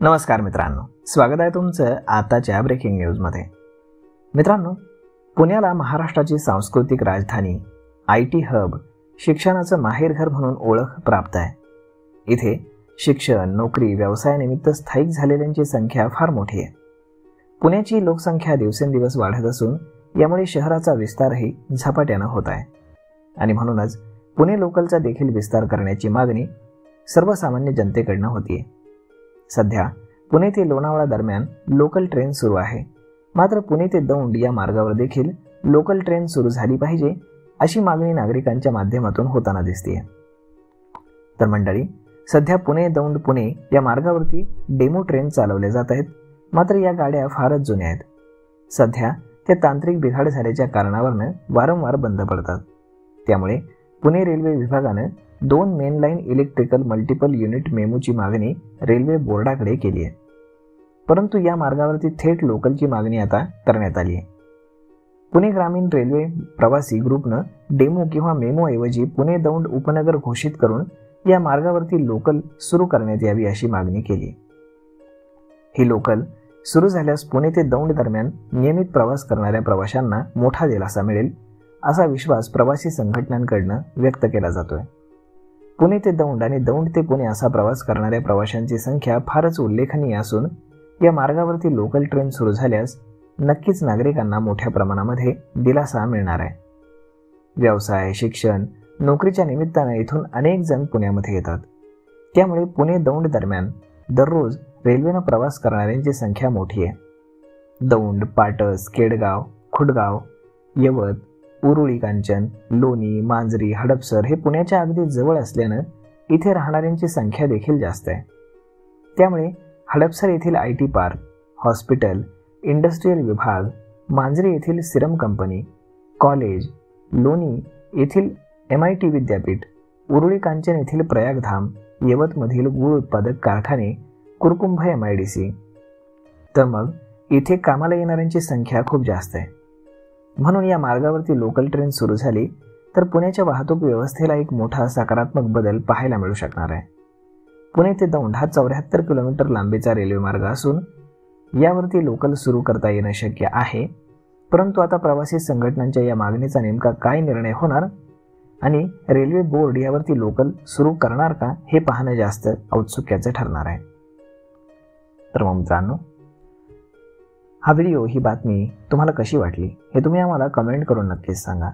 नमस्कार मित्रांनो, स्वागत आहे तुमचं आताच्या ब्रेकिंग न्यूजमध्ये। मित्रांनो, पुण्याला महाराष्ट्राची सांस्कृतिक राजधानी, IT हब, शिक्षणाचं माहेरघर म्हणून ओळख प्राप्त आहे। इथे शिक्षण, नोकरी, व्यवसायानिमित्त स्थायिक झालेल्यांची संख्या फार मोठी आहे। पुण्याची लोकसंख्या दिवसेंदिवस वाढत असून यामुळे शहराचा विस्तारही झपाट्यानं होत आहे आणि म्हणूनच पुणे लोकलचा देखील विस्तार करण्याची मागणी सर्वसामान्य जनतेकडनं होतीये। सध्या पुणे ते लोणावळा दरम्यान लोकल ट्रेन सुरू आहे, मात्र पुणे ते दौंड या मार्गावर देखील लोकल ट्रेन सुरू झाली पाहिजे अशी मागणी नागरिकांच्या माध्यमातून होताना दिसतेय। तर मंडळी, सध्या पुणे दौंड पुणे या मार्गावरती डेमो ट्रेन चालवल्या जात आहेत, मात्र या गाड्या फारच जुन्या आहेत। सध्या त्या तांत्रिक बिघाड झाल्याच्या कारणावरून वारंवार बंद पडतात। त्यामुळे पुणे रेल्वे विभागानं 2 मेनलाईन इलेक्ट्रिकल मल्टिपल युनिट मेमूची मागणी रेल्वे बोर्डाकडे केली आहे, परंतु या मार्गावरती थेट लोकलची मागणी आता करण्यात आली आहे। पुणे ग्रामीण रेल्वे प्रवासी ग्रुपनं डेमो किंवा मेमो ऐवजी पुणे दौंड उपनगर घोषित करून या मार्गावरती लोकल सुरू करण्यात यावी अशी मागणी केली। ही लोकल सुरू झाल्यास पुणे ते दौंड दरम्यान नियमित प्रवास करणाऱ्या प्रवाशांना मोठा दिलासा मिळेल असा विश्वास प्रवासी संघटनांकडून व्यक्त केला जातोय। पुणे ते दौंड आणि दौंड ते पुणे असा प्रवास करणाऱ्या प्रवाशांची संख्या फारच उल्लेखनीय असून या मार्गावरती लोकल ट्रेन सुरू झाल्यास नक्कीच नागरिकांना मोठ्या प्रमाणामध्ये दिलासा मिळणार आहे। व्यवसाय, शिक्षण, नोकरीच्या निमित्तानं इथून अनेक जण पुण्यामध्ये येतात, त्यामुळे पुणे दौंड दरम्यान दररोज रेल्वेनं प्रवास करणाऱ्यांची संख्या मोठी आहे। दौंड, पाटस, केडगाव, खुडगाव, यवत, उरुळी कांचन, लोणी, मांजरी, हडपसर हे पुण्याच्या अगदी जवळ असल्यानं इथे राहणाऱ्यांची संख्या देखील जास्त आहे। त्यामुळे हडपसर येथील IT पार्क, हॉस्पिटल, इंडस्ट्रियल विभाग, मांजरी येथील सिरम कंपनी, कॉलेज, लोणी येथील MIT विद्यापीठ, उरुळी कांचन येथील प्रयागधाम, यवतमधील गूळ उत्पादक कारखाने, कुरकुंभ MIDC, तर मग इथे कामाला येणाऱ्यांची संख्या खूप जास्त आहे। म्हणून या मार्गावरती लोकल ट्रेन सुरू झाली तर पुण्याच्या वाहतूक व्यवस्थेला एक मोठा सकारात्मक बदल पाहायला मिळू शकणार आहे। पुणे ते दौंड हा 74 किलोमीटर लांबीचा रेल्वे मार्ग असून यावरती लोकल सुरू करता येणं शक्य आहे, परंतु आता प्रवासी संघटनांच्या या मागणीचा नेमका काय निर्णय होणार आणि रेल्वे बोर्ड यावरती लोकल सुरू करणार का हे पाहणं जास्त औत्सुक्याचं ठरणार आहे। तर मग मित्रांनो, हा व्हिडिओ, ही बातमी तुम्हाला कशी वाटली हे तुम्ही आम्हाला कमेंट करून नक्कीच सांगा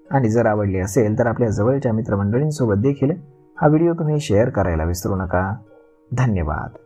आणि जर आवडली असेल तर आपल्या जवळच्या मित्रमंडळींसोबत देखील हा व्हिडिओ तुम्ही शेअर करायला विसरू नका। धन्यवाद।